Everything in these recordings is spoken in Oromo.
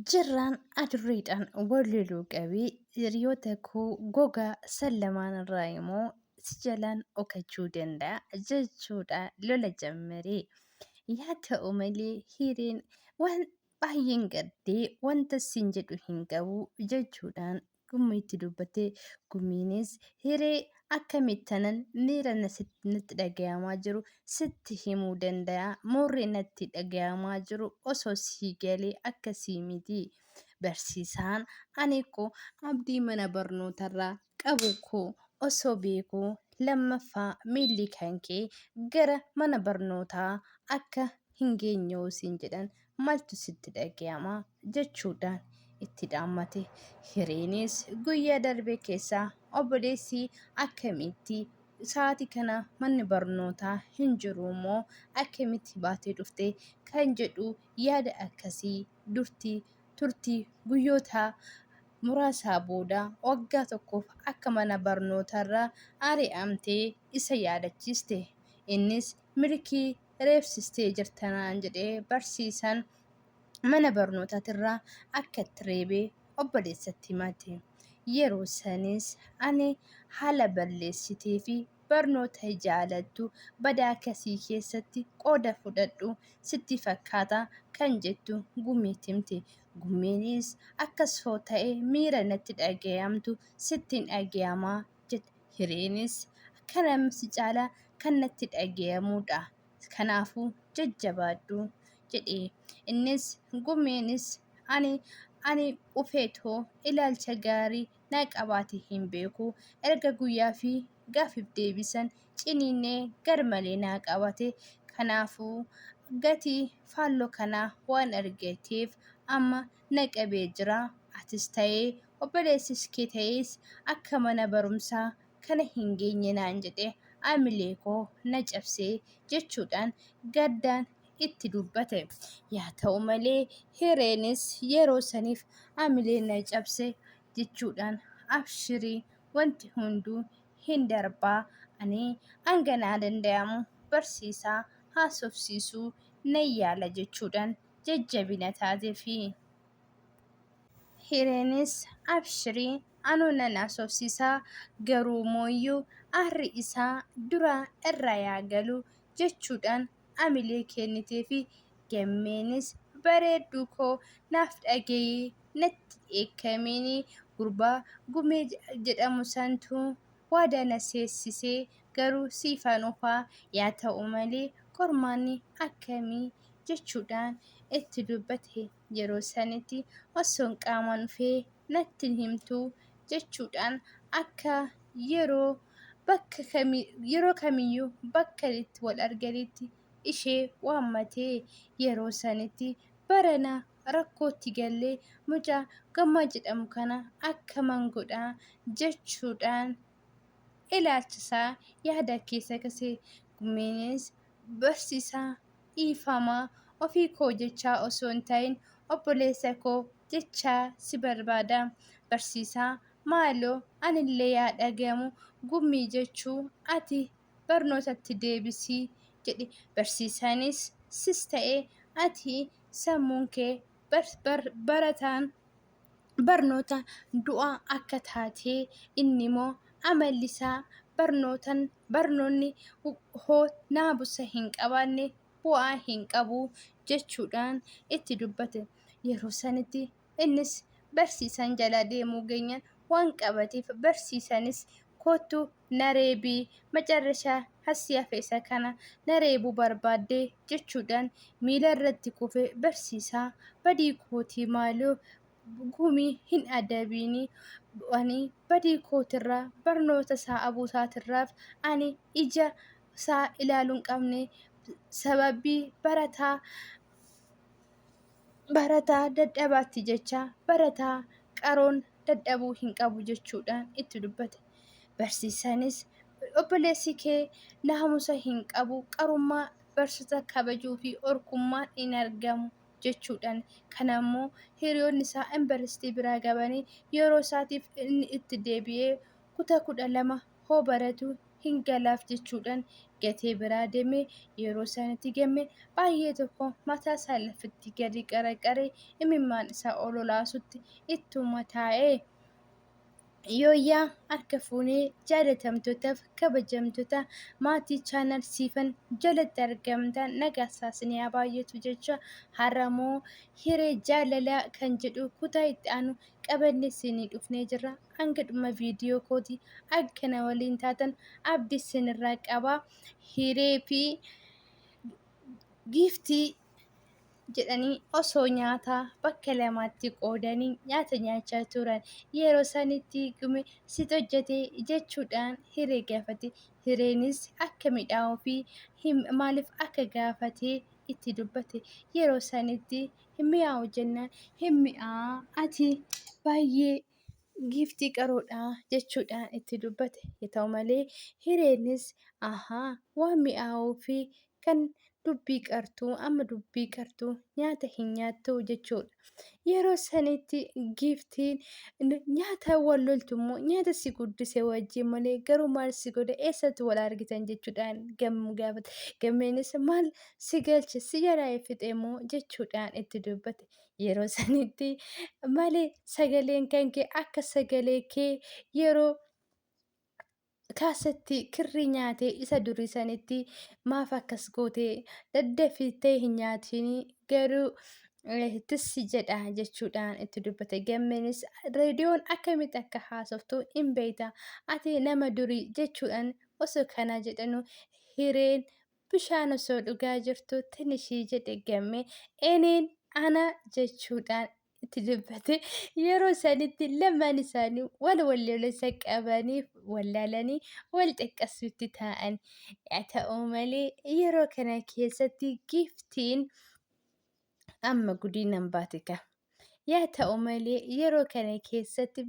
Jirraan adurreedhaan waliluu qabee hiriyoota koo gogaa sallamaan irraa immoo si jalaan dhokachuu danda'a jechuudha lola jammaree. Yaa ta'u malee hireen waan baay'een gaddee wanta siin jedhu hin qabu jechuudhaan gummiitti dubbatte gummiinis hiree akkamittanan miira natti dhagayamaa jiru sitti himuu danda'a. Moorri natti dhagayamaa jiru osoo sii galee akkasii miti. Barsiisaan ani koo abdii mana barnootarraa qabu koo osoo beekuu lammaffaa miilli kan kee gara mana barnootaa akka hin geenye siin jedhan maaltu sitti dhagayama jechuudhaan itti dhaammate. Hireenis guyyaa darbe keessaa obboleessi akkamitti sa'aatii kana manni barnootaa hin jiru moo akkamitti baatee dhufte kan jedhu yaada akkasii turtii guyyoota muraasaa booda waggaa tokkoof akka mana barnootarraa ari'amtee isa yaadachiiste. Innis milkii reebsistee jirtanaan jedhee barsiisan mana barnootaatirraa akka itti reebee obboleessatti himate. Yeroo sanis ani haala balleessitee fi barnoota jaalattu badaa akkasii keessatti qooda fudhadhu sitti fakkaata kan jettu gummiitti himte. Gummiinis akkas hoo ta'e miira natti dhagayamtu sittiin dhagayamaa jette. Hireenis kana si caalaa kan natti dhagayamudha. Kanaafuu jajjabaadhu jedhee. Innis gummiinis ani ufeetoo ilaalcha gaarii na qabaate hin beeku. Erga guyyaa fi gaafiif deebisan ciniinnee garmalee na qabate. Kanaafuu gatii faalloo kanaa waan argateef amma na qabee jira. Atis ta'ee obboleessis kee ta'es akka mana barumsaa kana hin geenye naan jedhe amilee koo na cabsee jechuudhaan gaddaan itti dubbate. Yaa ta'u malee hireenis yeroo saniif amilee na cabse jechuudhaan abshirii wanti hunduu hin darbaa ani hanganaa danda'amu barsiisaa haasofsiisuu nan yaala jechuudhaan jajjabina taateefi. Hireenis abshirii anuu nan haasofsiisaa garuu mooyyuu aarri isaa duraa irra yaa galu jechuudhaan amilee kennitee fi gammeenis bareedduu koo naaf dhagayee natti eekamini gurbaa gumee jedhamu santu waada na seessisee garuu siifan ufaa yaa ta'u malee qormaanni akkamii jechuudhaan itti dubbate. Yeroo sanitti osoon qaamaan dhufee natti himtuu jechuudhaan akka yeroo kamiyyuu bakka itti wal arganitti ishee waammatee yeroo sanitti barana rakkootti gallee mucaa Gammaa jedhamu kana akka mangodhaa jechuudhaan ilaalchisaa yaada keessa kasee. Gummeenis barsiisaa dhiifamaa ofii koo jechaa osoo hin ta'in obboleessa koo jechaa si barbaada. Barsiisaa maaloo anillee yaa dhagayamu gummii jechuu ati barnootatti deebisii jedhe. Barsiisaanis sis ta'ee ati sammuun kee barataan barnoota du'aa akka taatee inni immoo amallisaa barnoonni hoo naamusa hin qabaanne bu'aa hin qabu jechuudhaan itti dubbate. Yeroo sanitti innis barsiisan jala deemuu geenyaan waan qabateef barsiisanis kootu nareebii macarrashaa hasii hafeessa kana nareebuu barbaaddee jechuudhaan miila irratti kufee barsiisaa badii kootii maaloo gumii hin adabiini ani badii kootirraa barnoota isaa abuusaatirraaf ani ija isaa ilaaluun qabne sababii barataa dadhabaatti jecha barataa qaroon dadhabuu hin qabu jechuudhaan itti dubbate. Barsiisanis obboleessi kee naamusa hin qabu qarummaa barsiisa kabajuu fi orkummaan hin argamu jechuudhaan kanammoo hiriyoonni isaa yuunivarsiitii biraa gabanii yeroo isaatiif inni itti deebi'ee kutaa 12 hoo baratu hin galaaf jechuudhaan gatee biraa deemee yeroo isaanitti gamme baay'ee tokko mataa isaa lafitti gadi qaraqaree imimmaan isaa ololaasutti ittuma taa'ee Yooyyaa harka fuunee jaalatamtootaaf kabajamtoota maatii chaanal siifan jalatti argamtan nagaa isaanii haa baay'atu jecha haramoo hiree jaalalaa kan jedhu kutaa itti aanu qabanne isinii dhufnee jirra. Hanga dhuma viidiyoo kooti akkana waliin taatan abdii isinirraa qaba. Hiree fi giiftii jedhanii osoo nyaata bakka lamatti qoodanii nyaata nyaachaa turan yeroo sanitti gume sit hojjete jechuudhaan hiree gaafate. Hireenis akka midhaa'uu fi maaliif akka gaafate itti dubbate. Yeroo sanitti hin mi'aawu jennaan hin mi'aa ati baay'ee giiftii qaroodha jechuudhaan itti dubbate. Haa ta'u malee hireenis waan mi'aawuu fi kan dubbii qartuu amma dubbii qartuu nyaata hin nyaattu jechuudha. Yeroo sanitti giiftiin nyaata wal loltummoo nyaata si guddise wajjin malee garuu maal si godhe eessatti wal argitan jechuudhaan gammuu gaafate. Gammeenis maal si galche si jalaa fixeemmoo jechuudhaan itti dubbate. Yeroo sanitti malee sagaleen kan kee akka sagalee kee yeroo kaasatti kirrii nyaatee isa durii sanitti maaf akkas gootee daddafittee hin nyaatiin garuu tissi jedha jechuudhaan itti dubbate. Gammeenis reediyoon akkamitti akka haasoftu hin beekta ati nama durii jechuudhaan osoo kana jedhanu hireen bishaan osoo dhugaa jirtu tinishii jedhe gammee eeneen ana jechuudhaan itti dubbate. Yeroo sanitti lamaan isaanii wal walleessa qabanii wallaalanii wal xiqqasutti taa'an. Haa ta'u malee yeroo kana keessatti giiftiin amma gudii nan baate ka. Yaa ta'u malee yeroo kana keessatti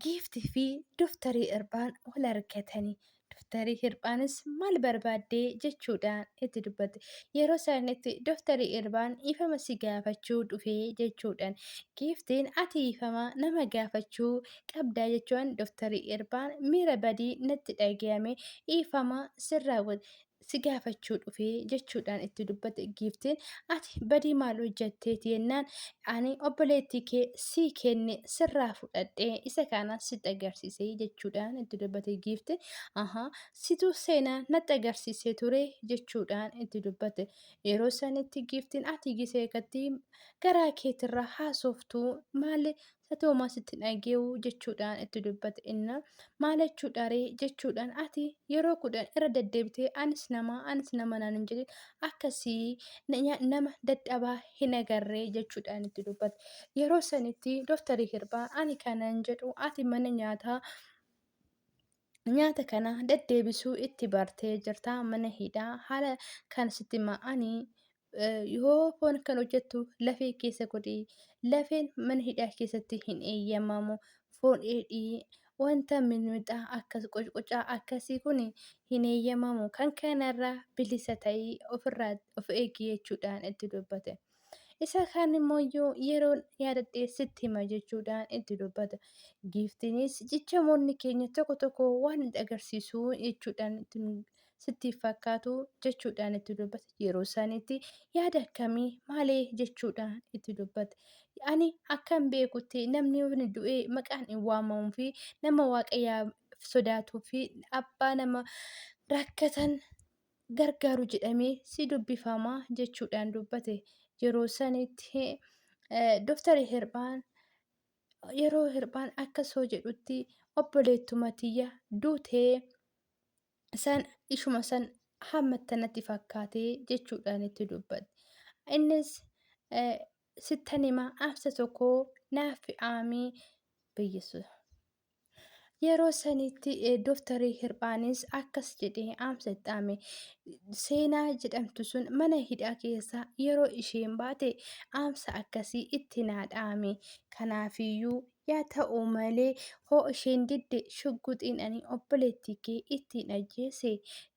giiftii fi doftarii Irbaan wal argatanii. Doftarii Irbaanis maal barbaaddee jechuudhaan itti dubbate. Yeroo sanitti doftarii Irbaan ifama si gaafachuu dhufee jechuudhaan. Giiftiin ati ifama nama gaafachuu qabdaa jechuun doftarii Irbaan miira badii natti dhagahame ifama sirraa si gaafachuu dhufee jechuudhaan itti dubbate. Giiftiin ati badii maal hojjetteeti jennaan ani obboleettii kee sii kenne sirraa fudhadhee isa kana sitti agarsiisee jechuudhaan itti dubbate. Giiftiin situ seenaa natti agarsiisee ture jechuudhaan itti dubbate. Yeroo sanitti giiftiin ati gisee katti garaa keetirraa haasoftuu maali satoomaa sitti dhageewu jechuudhaan itti dubbate. Inna maal jechuudhaaree jechuudhaan ati yeroo 10 irra deddeebitee anis nama naan hin jedhin akkasii nama dadhabaa hin agarree jechuudhaan itti dubbate. Yeroo sanitti doftarii Irbaan ani kanan jedhu ati mana nyaata kana deddeebisuu itti bartee jirta mana hidhaa haala kan sitti ma'anii yoo foon kan hojjettu lafee keessa godhee lafeen mana hidhaa keessatti hin eeyyamamu foon dheedhii wanta mimmixa akkas qocqocaa akkasii kun hin eeyyamamu kan kanarraa bilisa ta'ee ofirraa of eegi jechuudhaan itti dubbate. Isa kaan immoo yeroo yaadadhee sitti hima jechuudhaan itti dubbata. Giiftiinis jechamoonni keenya tokko tokko waan hin agarsiisu jechuudhaan sitti fakkaatu jechuudhaan itti dubbate. Yeroo sanitti yaada akkamii maalee jechuudhaan itti dubbate. Ani akkan beekutti namni du'ee maqaan hin waamamuu fi nama waaqayyaa sodaatuu fi abbaa nama rakkatan gargaaru jedhamee si dubbifama jechuudhaan dubbate. Yeroo sanitti doftari Irbaan yeroo Irbaan akkasoo jedhutti obboleettuma tiyya duutee san ishuma san hammattanatti fakkaatee jechuudhaan itti dubbate. Innis sittanima amsa tokko naaf aamii biyyisu. Yeroo sanitti doftarii Irbaanis akkas jedhee amsa itti aame seenaa jedhamtu sun mana hidhaa keessa yeroo isheen baate amsa akkasii itti naa dhaame. Kanaafiyyuu Yaa ta'u malee hoo isheen didde shugguxiin ani obboleettii kee ittiin ajjeese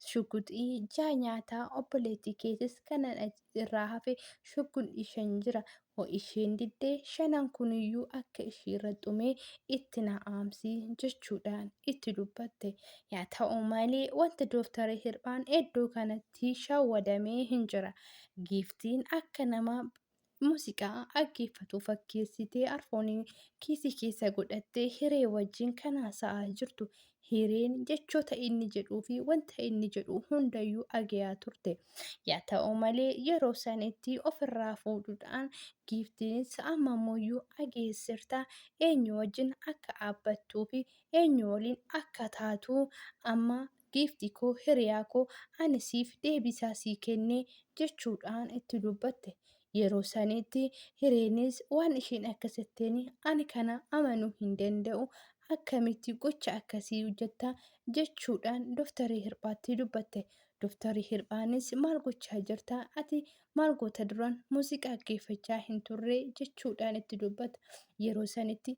shugguxii ijaa nyaataa obboleettii keetis kanan irraa hafe shugguxii shan jira. Hoo isheen diddee shanan kuniyyuu akka ishee irra xumee itti na'aamsi jechuudhaan itti dubbatte. Yaa ta'u malee wanta Dooftar Hirphaan iddoo kanatti shawwadamee hin jira. Giiftiin akka nama muuziqaa dhaggeeffatu fakkeessitee arfoonii kiisii keessa godhattee hiree wajjin kan haasa'aa jirtu. Hireen jechoota inni jedhuu fi wanta inni jedhu hundayyuu dhagayaa turte. Yaa ta'u malee yeroo sanitti ofirraa fuudhuudhaan giiftiinis ammammoo dhageessirtaa eenyu wajjin akka dhaabbattuu fi eenyu waliin akka taatu amma giiftii koo hiriyaa koo ani siif deebisaa sii kennee jechuudhaan itti dubbatte. Yeroo sanitti hireenis waan isheen akkasitteen ani kana amanuu hin danda'u akkamitti gocha akkasii hojjetta jechuudhaan Dooftar Hirphaatti dubbatte. Dooftar Hirphaanis maal gochaa jirta ati maal goota duraan muuziqaa dhaggeeffachaa hin turre jechuudhaan itti dubbata. Yeroo sanitti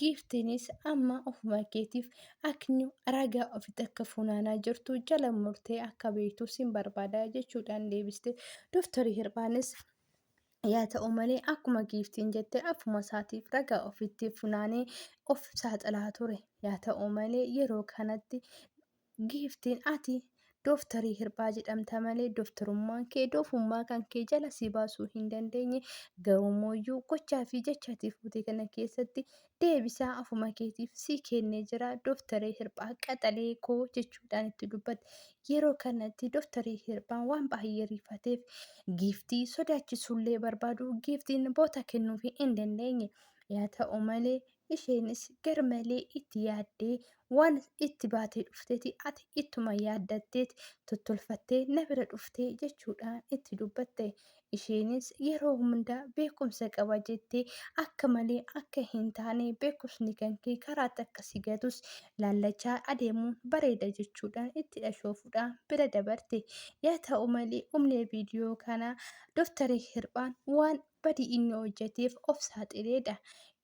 giiftiinis amma ofuma keetiif akni ragaa ofitti akka funaanaa jirtu jala murtee akka beektu sin barbaada jechuudhaan deebiste. Dooftar Hirphaanis yaa ta'u malee akkuma giiftiin jette afuma isaatiif ragaa ofitti funaanee of saaxilaa ture. Yaa ta'u malee yeroo kanatti giiftiin ati Dooftarii Hirphaa jedhamta malee dooftarummaan kee doofummaa kan kee jala si baasuu hin dandeenye garuumooyyuu gochaa fi jechaatii fuutee kana keessatti deebisaa afuma keetiif si kennee jira Dooftarii Hirphaa qaxalee koo jechuudhaan itti dubbatte. Yeroo kanatti Dooftarii Hirphaan waan baay'ee rifateef giiftii sodaachisuullee barbaadu giiftiin boota kennuuf hin dandeenye. Yaa ta'u malee isheenis garmalee itti yaaddee waan itti baatee dhufteeti ati ittuma yaaddatteeti tottolfattee na bira dhuftee jechuudhaan itti dubbatte. Isheenis yeroo hundaa beekumsa qaba jettee akka malee akka hin taane beekumsni kan kee karaatti akka si gatus laallachaa adeemuun bareeda jechuudhaan itti dhashoofuudhaan bira dabarte. Yaa ta'u malee humnee viidiyoo kana Dooftar Hirphaan waan badii inni hojjeteef of saaxileedha.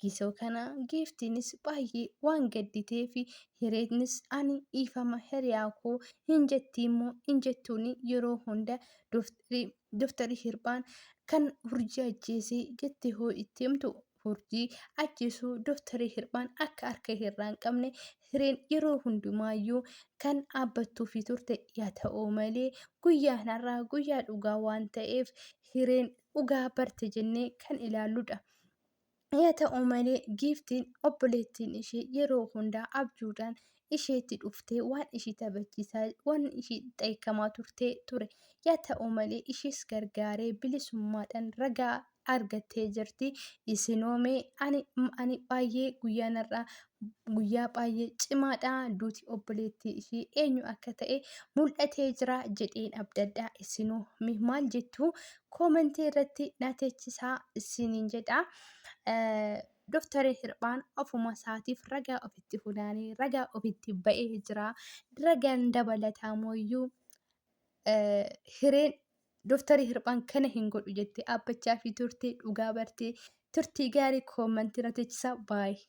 Gisoo kana giiftiinis baay'ee waan gadditee fi hireenis ani dhiifama hiriyaa koo hin jettiimmoo hin jettuuni yeroo hunda Dooftar Hirphaan kan hurjii ajjeesee jettee hoo itti himtu hurjii ajjeesuu Dooftar Hirphaan akka harka irraa hin qabne hireen yeroo hundumaayyuu kan dhaabbattuufi turte. Yaa ta'u malee guyyaan har'aa guyyaa dhugaa waan ta'eef hireen dhugaa barte jennee kan ilaalludha. Yaa ta'u malee giiftiin obboleettiin ishee yeroo hundaa abjuudhaan isheetti dhuftee waan ishee taphachiisaa waan ishee xeekamaa turtee ture. Yaa ta'u malee ishees gargaaree bilisummaadhaan ragaa argattee jirti. Isinoomee ani baay'ee guyyaan har'aa guyyaa baay'ee cimaadha. Duuti obboleettii ishee eenyu akka ta'e mul'atee jira jedheen abdadhaa. Isinoomee maal jettu koomentii irratti na teechisaa isiniin jedha. Dooftar Hirphaan ofuma isaatiif ragaa ofitti funaanee ragaa ofitti ba'ee jira. Ragaan dabalataamoyyuu hireen Dooftar Hirphaan kana hin godhu jettee dhaabbachaa fi turtee dhugaa bartee turtii gaarii koomentii irratti teechisaa baay'ee.